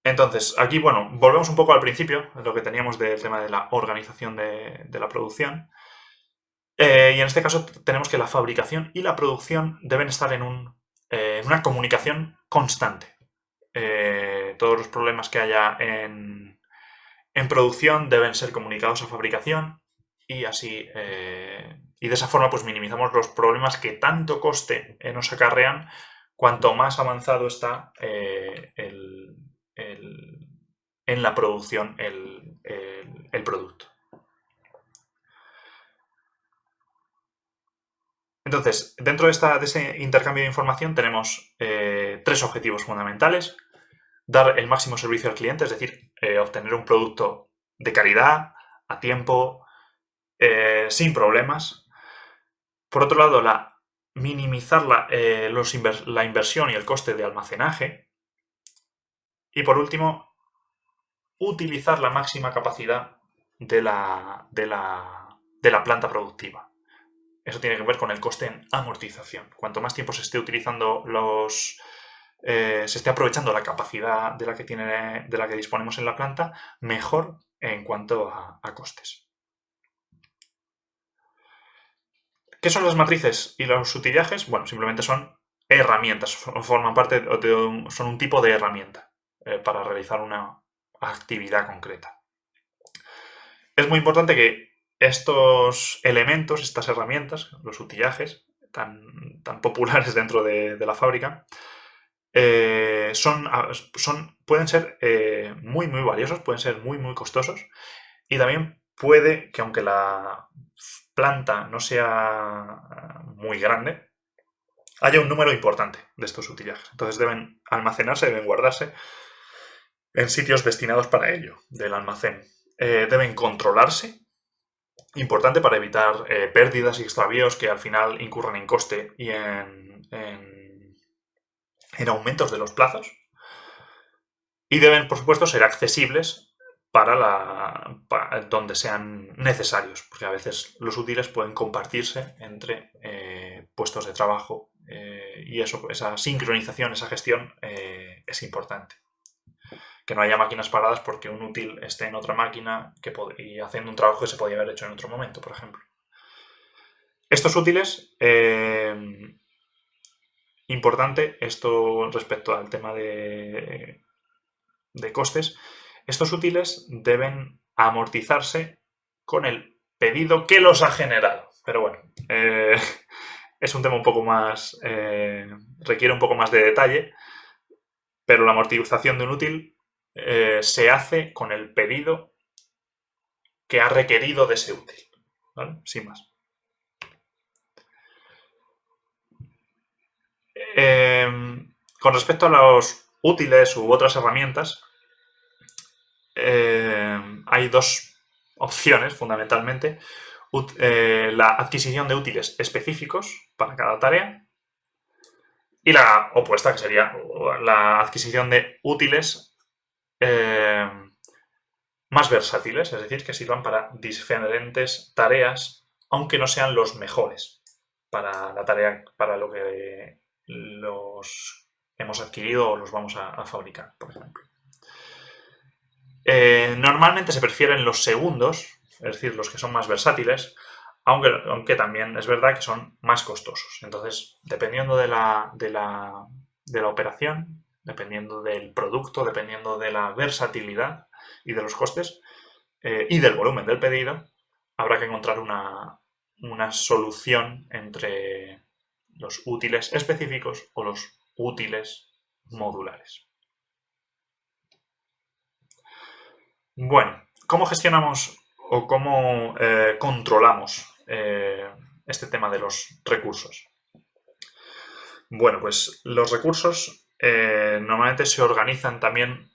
Entonces, aquí, bueno, volvemos un poco al principio, lo que teníamos del tema de la organización de la producción. Y en este caso tenemos que la fabricación y la producción deben estar en una comunicación constante. Todos los problemas que haya en producción deben ser comunicados a fabricación y así y de esa forma pues minimizamos los problemas que tanto coste nos acarrean cuanto más avanzado está en la producción el producto. Entonces, dentro de ese intercambio de información tenemos 3 objetivos fundamentales. Dar el máximo servicio al cliente, es decir, obtener un producto de calidad, a tiempo, sin problemas. Por otro lado, minimizar la inversión y el coste de almacenaje. Y por último, utilizar la máxima capacidad de la planta productiva. Eso tiene que ver con el coste en amortización. Cuanto más tiempo se esté utilizando se esté aprovechando la capacidad de la que disponemos en la planta, mejor en cuanto a costes. ¿Qué son las matrices y los utillajes? Bueno, simplemente son herramientas, forman parte son un tipo de herramienta para realizar una actividad concreta. Es muy importante que estos elementos, estas herramientas, los utillajes, tan populares dentro de la fábrica, pueden ser muy valiosos, pueden ser muy costosos y también puede que aunque la planta no sea muy grande, haya un número importante de estos utillajes. Entonces deben almacenarse, deben guardarse en sitios destinados para ello, del almacén. Deben controlarse, importante para evitar pérdidas y extravíos que al final incurran en coste y en aumentos de los plazos. Y deben, por supuesto, ser accesibles para donde sean necesarios, porque a veces los útiles pueden compartirse entre puestos de trabajo y esa sincronización, esa gestión es importante. Que no haya máquinas paradas porque un útil esté en otra máquina y haciendo un trabajo que se podía haber hecho en otro momento, por ejemplo. Estos útiles, importante, esto respecto al tema de costes, estos útiles deben amortizarse con el pedido que los ha generado. Pero bueno, es un tema un poco más... requiere un poco más de detalle, pero la amortización de un útil se hace con el pedido que ha requerido de ese útil, ¿vale? Sin más. Con respecto a los útiles u otras herramientas, hay 2 opciones fundamentalmente. La adquisición de útiles específicos para cada tarea y la opuesta, que sería la adquisición de útiles más versátiles, es decir, que sirvan para diferentes tareas, aunque no sean los mejores para la tarea, para lo que los hemos adquirido o los vamos a fabricar, por ejemplo. Normalmente se prefieren los segundos, es decir, los que son más versátiles, aunque también es verdad que son más costosos. Entonces, dependiendo de la operación, dependiendo del producto, dependiendo de la versatilidad y de los costes y del volumen del pedido, habrá que encontrar una solución entre los útiles específicos o los útiles modulares. Bueno, ¿cómo gestionamos o cómo controlamos este tema de los recursos? Bueno, pues los recursos normalmente se organizan también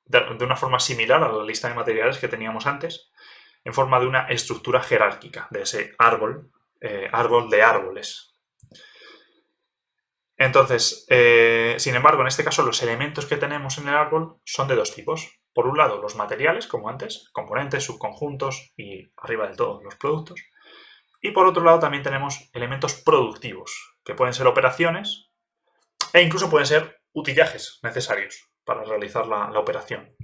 de una forma similar a la lista de materiales que teníamos antes, en forma de una estructura jerárquica, de ese árbol de árboles. Entonces, sin embargo, en este caso los elementos que tenemos en el árbol son de 2 tipos. Por un lado, los materiales, como antes, componentes, subconjuntos y arriba del todo los productos. Y por otro lado también tenemos elementos productivos, que pueden ser operaciones e incluso pueden ser utillajes necesarios para realizar la operación.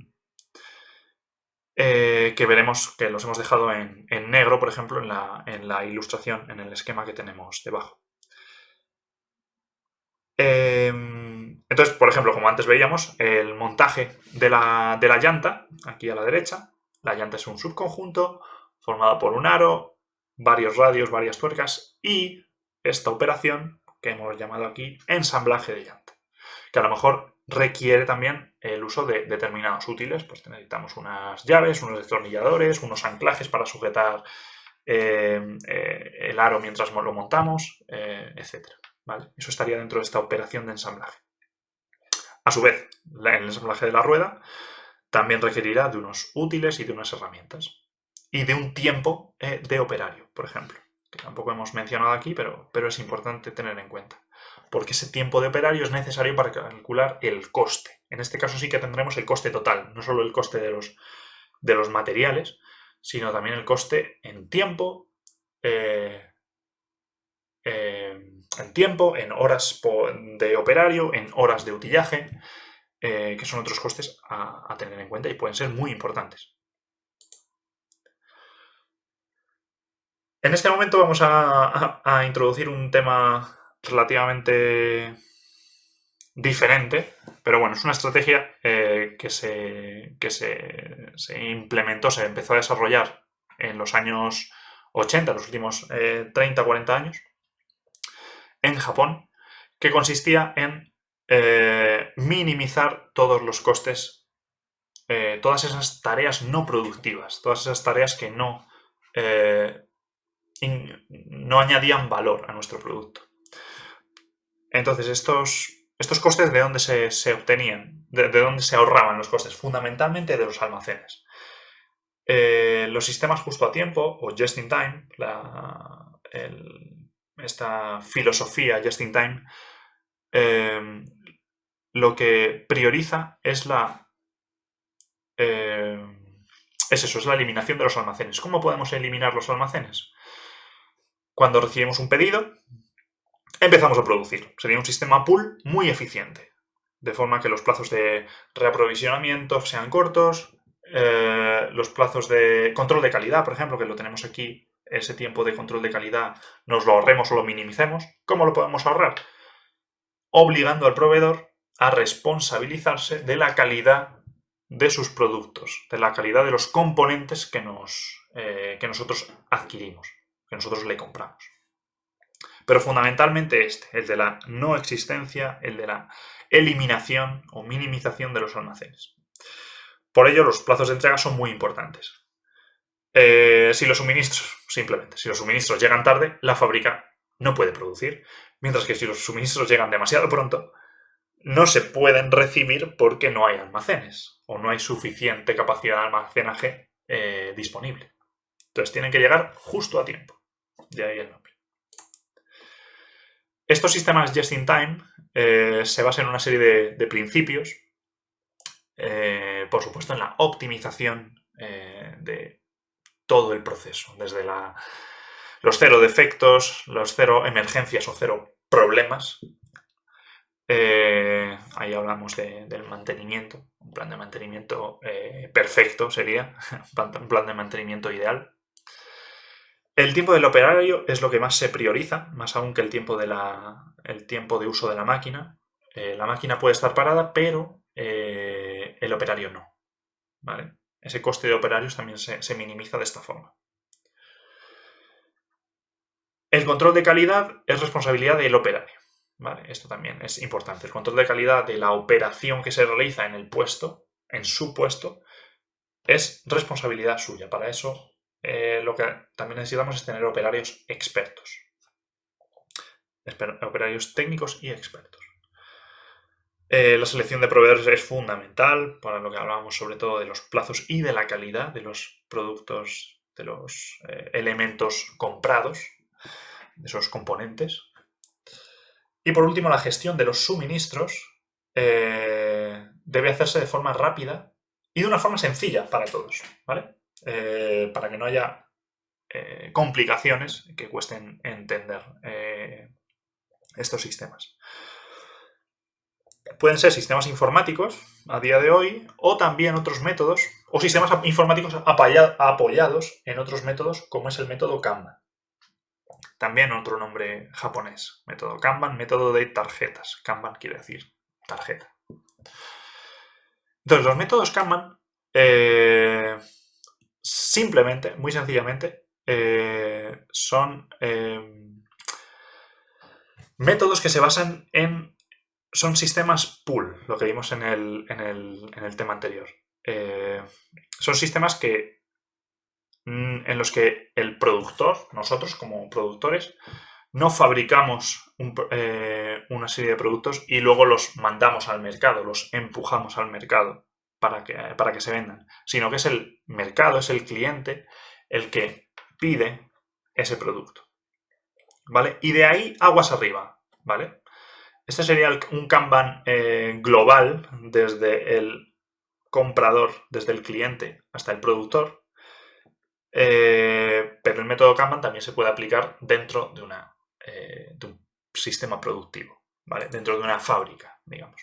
que veremos que los hemos dejado en negro, por ejemplo, en la ilustración, en el esquema que tenemos debajo. Entonces, por ejemplo, como antes veíamos, el montaje de la llanta, aquí a la derecha, la llanta es un subconjunto formado por un aro, varios radios, varias tuercas y esta operación que hemos llamado aquí ensamblaje de llanta, que a lo mejor requiere también el uso de determinados útiles, pues necesitamos unas llaves, unos destornilladores, unos anclajes para sujetar el aro mientras lo montamos, etc. ¿Vale? Eso estaría dentro de esta operación de ensamblaje. A su vez, el ensamblaje de la rueda también requerirá de unos útiles y de unas herramientas. Y de un tiempo de operario, por ejemplo, que tampoco hemos mencionado aquí, pero es importante tener en cuenta. Porque ese tiempo de operario es necesario para calcular el coste. En este caso sí que tendremos el coste total, no solo el coste de los materiales, sino también el coste en tiempo, en horas de operario, en horas de utillaje, que son otros costes a tener en cuenta y pueden ser muy importantes. En este momento vamos a introducir un tema relativamente diferente, pero bueno, es una estrategia que se implementó, se empezó a desarrollar en los años 80, los últimos 30, 40 años, en Japón, que consistía en minimizar todos los costes, todas esas tareas no productivas, todas esas tareas que no añadían valor a nuestro producto. Entonces, estos costes, ¿de dónde se obtenían? ¿De dónde se ahorraban los costes? Fundamentalmente de los almacenes. Los sistemas justo a tiempo, o just in time, esta filosofía just in time, lo que prioriza es es la eliminación de los almacenes. ¿Cómo podemos eliminar los almacenes? Cuando recibimos un pedido, empezamos a producir. Sería un sistema pool muy eficiente, de forma que los plazos de reaprovisionamiento sean cortos, los plazos de control de calidad, por ejemplo, que lo tenemos aquí, ese tiempo de control de calidad, nos lo ahorremos o lo minimicemos. ¿Cómo lo podemos ahorrar? Obligando al proveedor a responsabilizarse de la calidad de sus productos, de la calidad de los componentes que nosotros adquirimos, que nosotros le compramos. Pero fundamentalmente el de la no existencia, el de la eliminación o minimización de los almacenes. Por ello, los plazos de entrega son muy importantes. Si los suministros llegan tarde, la fábrica no puede producir. Mientras que si los suministros llegan demasiado pronto, no se pueden recibir porque no hay almacenes o no hay suficiente capacidad de almacenaje disponible. Entonces tienen que llegar justo a tiempo. De ahí el nombre. Estos sistemas just in time se basan en una serie de principios, por supuesto en la optimización de todo el proceso, desde los cero defectos, los cero emergencias o cero problemas. Ahí hablamos del mantenimiento, un plan de mantenimiento perfecto sería, un plan de mantenimiento ideal. El tiempo del operario es lo que más se prioriza, más aún que el tiempo de uso de la máquina. La máquina puede estar parada, pero el operario no. ¿Vale? Ese coste de operarios también se minimiza de esta forma. El control de calidad es responsabilidad del operario. ¿Vale? Esto también es importante. El control de calidad de la operación que se realiza en su puesto, es responsabilidad suya. Para eso lo que también necesitamos es tener operarios expertos. Operarios técnicos y expertos. La selección de proveedores es fundamental para lo que hablábamos sobre todo de los plazos y de la calidad de los productos, de los elementos comprados, de esos componentes. Y por último, la gestión de los suministros debe hacerse de forma rápida y de una forma sencilla para todos, ¿vale? Para que no haya complicaciones que cuesten entender estos sistemas. Pueden ser sistemas informáticos a día de hoy o también otros métodos o sistemas informáticos apoyados en otros métodos como es el método Kanban. También otro nombre japonés, método Kanban, método de tarjetas. Kanban quiere decir tarjeta. Entonces, los métodos Kanban simplemente, muy sencillamente, son métodos que se basan en... Son sistemas pool, lo que vimos en el tema anterior. Son sistemas en los que el productor, nosotros como productores, no fabricamos una serie de productos y luego los mandamos al mercado, los empujamos al mercado para que se vendan, sino que es el mercado, es el cliente el que pide ese producto, ¿vale? Y de ahí aguas arriba, ¿vale? Este sería un Kanban global desde el comprador, desde el cliente hasta el productor, pero el método Kanban también se puede aplicar dentro de un sistema productivo, ¿vale? Dentro de una fábrica, digamos.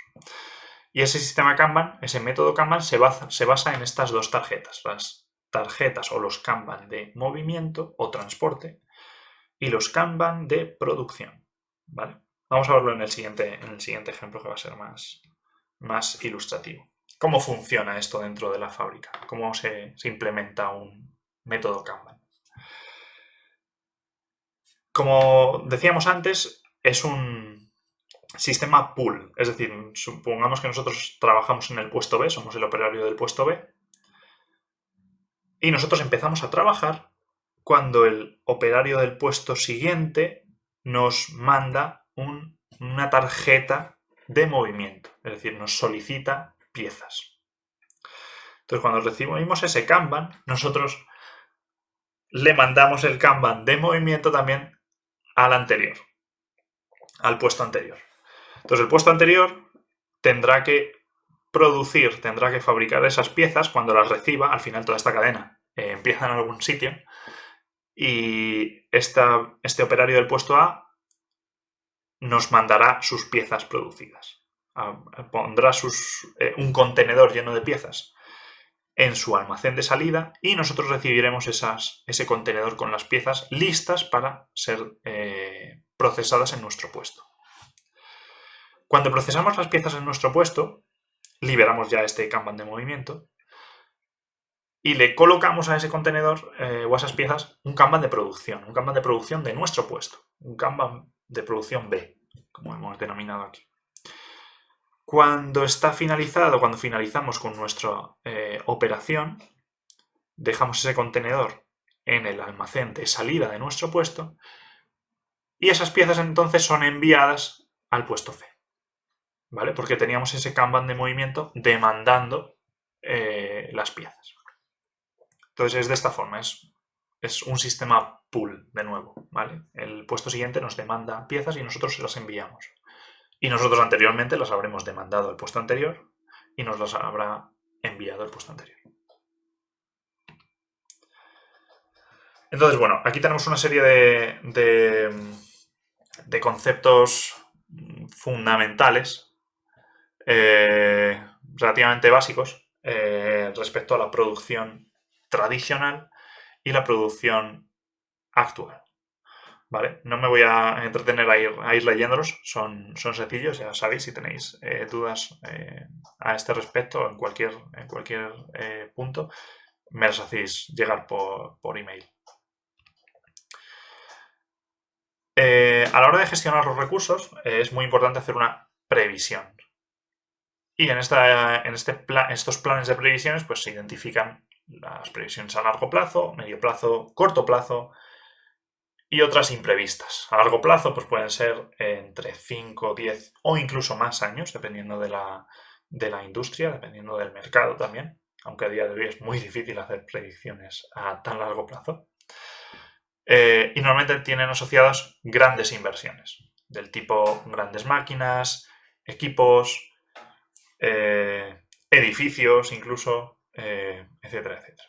Y ese sistema Kanban, ese método Kanban se basa en estas dos tarjetas, las tarjetas o los Kanban de movimiento o transporte y los Kanban de producción, ¿vale? Vamos a verlo en el siguiente ejemplo que va a ser más ilustrativo. ¿Cómo funciona esto dentro de la fábrica? ¿Cómo se implementa un método Kanban? Como decíamos antes, es un sistema pool, es decir, supongamos que nosotros trabajamos en el puesto B, somos el operario del puesto B, y nosotros empezamos a trabajar cuando el operario del puesto siguiente nos manda una tarjeta de movimiento, es decir, nos solicita piezas. Entonces, cuando recibimos ese Kanban, nosotros le mandamos el Kanban de movimiento también al anterior, al puesto anterior. Entonces, el puesto anterior tendrá que producir, tendrá que fabricar esas piezas cuando las reciba. Al final, toda esta cadena empieza en algún sitio y este operario del puesto A nos mandará sus piezas producidas. Pondrá un contenedor lleno de piezas en su almacén de salida y nosotros recibiremos ese contenedor con las piezas listas para ser procesadas en nuestro puesto. Cuando procesamos las piezas en nuestro puesto, liberamos ya este Kanban de movimiento y le colocamos a ese contenedor o a esas piezas un Kanban de producción de nuestro puesto, un Kanban de producción B, como hemos denominado aquí. Cuando está finalizado, cuando finalizamos con nuestra operación, dejamos ese contenedor en el almacén de salida de nuestro puesto y esas piezas entonces son enviadas al puesto C, ¿vale? Porque teníamos ese Kanban de movimiento demandando las piezas. Entonces es de esta forma, es un sistema pool de nuevo, ¿vale? El puesto siguiente nos demanda piezas y nosotros se las enviamos. Y nosotros anteriormente las habremos demandado al puesto anterior y nos las habrá enviado el puesto anterior. Entonces, bueno, aquí tenemos una serie de conceptos fundamentales, relativamente básicos, respecto a la producción tradicional y la producción actual. ¿Vale? No me voy a entretener a ir leyéndolos, son sencillos, ya sabéis, si tenéis dudas a este respecto en cualquier punto, me las hacéis llegar por email. A la hora de gestionar los recursos es muy importante hacer una previsión. Y en estos planes de previsiones pues, se identifican las previsiones a largo plazo, medio plazo, corto plazo y otras imprevistas. A largo plazo pues, pueden ser entre 5, 10 o incluso más años, dependiendo de la industria, dependiendo del mercado también, aunque a día de hoy es muy difícil hacer predicciones a tan largo plazo. Y normalmente tienen asociadas grandes inversiones, del tipo grandes máquinas, equipos, edificios incluso, etcétera, etcétera.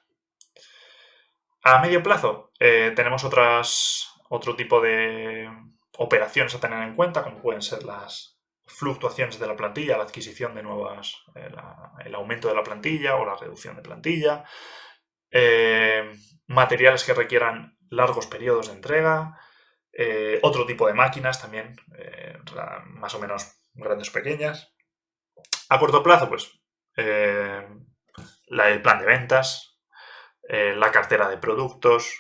A medio plazo tenemos otro tipo de operaciones a tener en cuenta, como pueden ser las fluctuaciones de la plantilla, la adquisición de nuevas, el aumento de la plantilla o la reducción de plantilla, materiales que requieran largos periodos de entrega, otro tipo de máquinas también, más o menos grandes o pequeñas. A corto plazo, pues, el plan de ventas, la cartera de productos,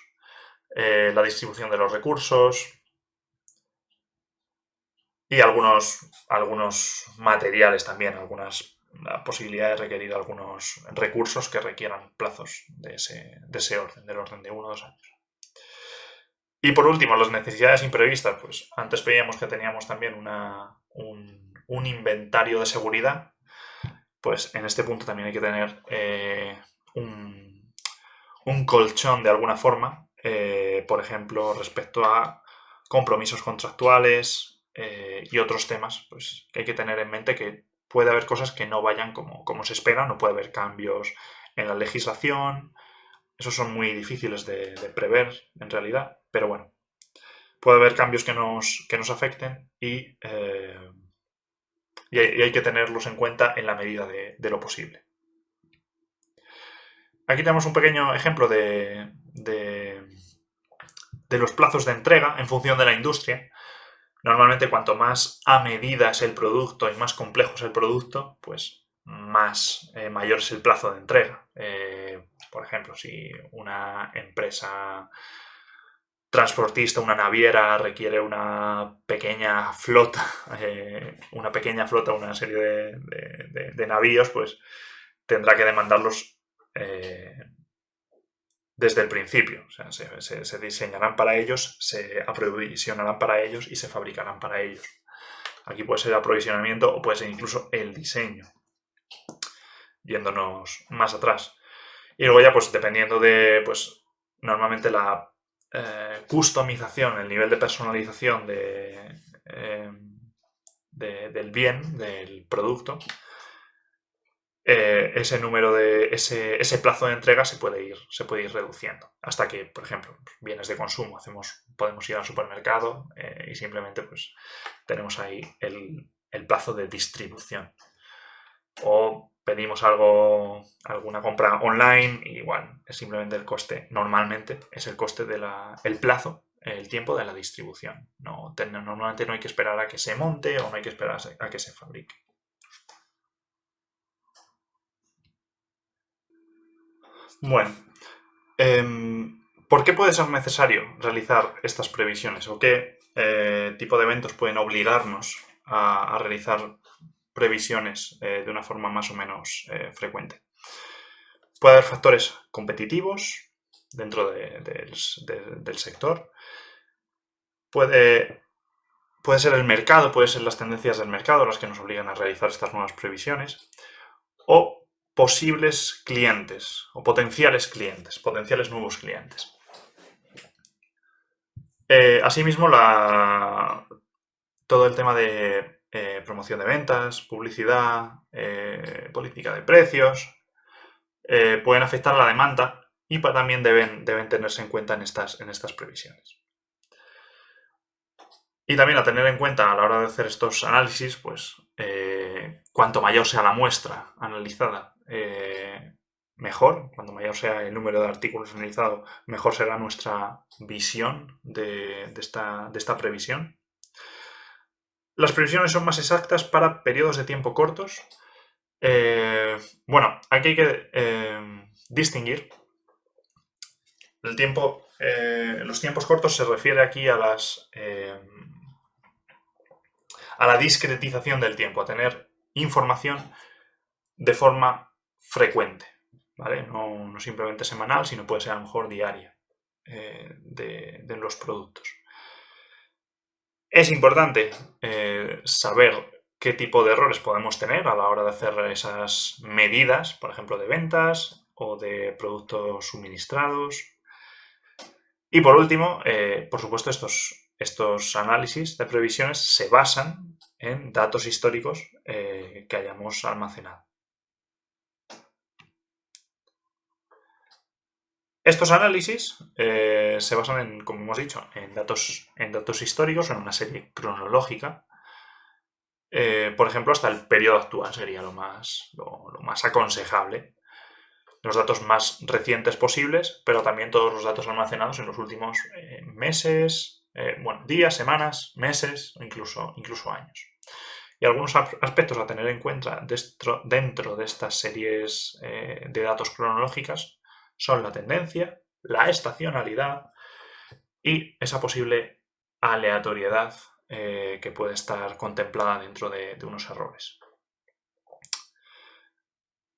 la distribución de los recursos y algunos materiales también, la posibilidad de requerir algunos recursos que requieran plazos de ese orden, del orden de 1 o 2 años. Y por último, las necesidades imprevistas. Pues antes veíamos que teníamos también un inventario de seguridad. Pues en este punto también hay que tener un colchón de alguna forma, por ejemplo, respecto a compromisos contractuales y otros temas, pues que hay que tener en mente que puede haber cosas que no vayan como se espera, no puede haber cambios en la legislación, esos son muy difíciles de prever en realidad, pero bueno, puede haber cambios que nos afecten y hay que tenerlos en cuenta en la medida de lo posible. Aquí tenemos un pequeño ejemplo de los plazos de entrega en función de la industria. Normalmente cuanto más a medida es el producto y más complejo es el producto, pues más mayor es el plazo de entrega. Por ejemplo, si una empresa transportista, una naviera, requiere una pequeña flota, una serie de navíos, pues tendrá que demandarlos desde el principio. O sea, se diseñarán para ellos, se aprovisionarán para ellos y se fabricarán para ellos. Aquí puede ser aprovisionamiento o puede ser incluso el diseño, yéndonos más atrás. Y luego ya, pues dependiendo de, pues normalmente la customización, el nivel de personalización del bien, del producto, ese número ese plazo de entrega se puede ir reduciendo hasta que, por ejemplo, bienes de consumo, podemos ir al supermercado y simplemente pues tenemos ahí el plazo de distribución, o pedimos alguna compra online, igual es simplemente el coste, normalmente es el coste el plazo, el tiempo de la distribución. Normalmente no hay que esperar a que se monte o no hay que esperar a que se fabrique. Bueno, ¿por qué puede ser necesario realizar estas previsiones? ¿O qué tipo de eventos pueden obligarnos a realizar previsiones de una forma más o menos frecuente? Puede haber factores competitivos dentro del sector. Puede ser el mercado, puede ser las tendencias del mercado las que nos obligan a realizar estas nuevas previsiones. O posibles clientes o potenciales nuevos clientes. Asimismo, todo el tema de promoción de ventas, publicidad, política de precios, pueden afectar a la demanda y también deben tenerse en cuenta en estas previsiones. Y también a tener en cuenta a la hora de hacer estos análisis, pues cuanto mayor sea la muestra analizada, mejor. Cuanto mayor sea el número de artículos analizados, mejor será nuestra visión de esta previsión. Las previsiones son más exactas para periodos de tiempo cortos. Bueno, aquí hay que distinguir. Los tiempos cortos se refiere aquí a la discretización del tiempo, a tener información de forma frecuente, ¿vale? No simplemente semanal, sino puede ser a lo mejor diaria de los productos. Es importante saber qué tipo de errores podemos tener a la hora de hacer esas medidas, por ejemplo, de ventas o de productos suministrados. Y por último, por supuesto, estos análisis de previsiones se basan en datos históricos que hayamos almacenado. Estos análisis se basan como hemos dicho, en datos históricos, en una serie cronológica, Por ejemplo, hasta el periodo actual sería lo más aconsejable. Los datos más recientes posibles, pero también todos los datos almacenados en los últimos meses, días, semanas, meses o incluso años. Y algunos aspectos a tener en cuenta dentro de estas series de datos cronológicas son la tendencia, la estacionalidad y esa posible aleatoriedad que puede estar contemplada dentro de unos errores.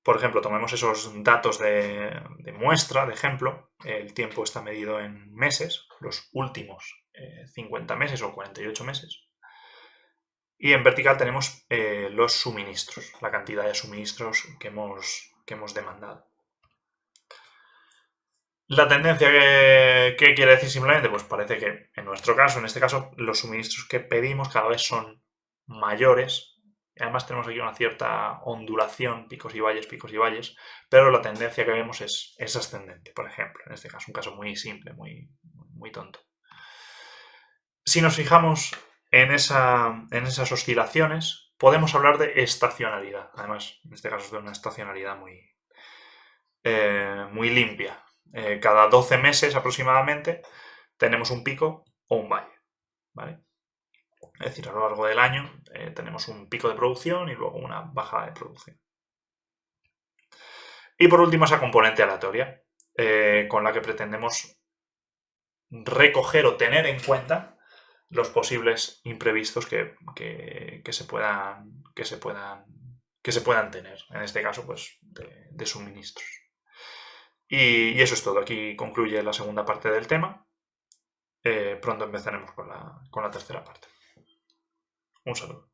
Por ejemplo, tomemos esos datos de muestra, de ejemplo. El tiempo está medido en meses, los últimos 50 meses o 48 meses. Y en vertical tenemos los suministros, la cantidad de suministros que hemos demandado. La tendencia, ¿qué quiere decir simplemente? Pues parece que en nuestro caso, en este caso, los suministros que pedimos cada vez son mayores. Además tenemos aquí una cierta ondulación, picos y valles, pero la tendencia que vemos es ascendente, por ejemplo. En este caso, un caso muy simple, muy tonto. Si nos fijamos en esas oscilaciones, podemos hablar de estacionalidad. Además, en este caso es de una estacionalidad muy limpia. Cada 12 meses aproximadamente tenemos un pico o un valle, ¿vale? Es decir, a lo largo del año tenemos un pico de producción y luego una bajada de producción. Y por último, esa componente aleatoria, con la que pretendemos recoger o tener en cuenta los posibles imprevistos que se puedan tener, en este caso, pues, de suministros. Y eso es todo. Aquí concluye la segunda parte del tema. Pronto empezaremos con la tercera parte. Un saludo.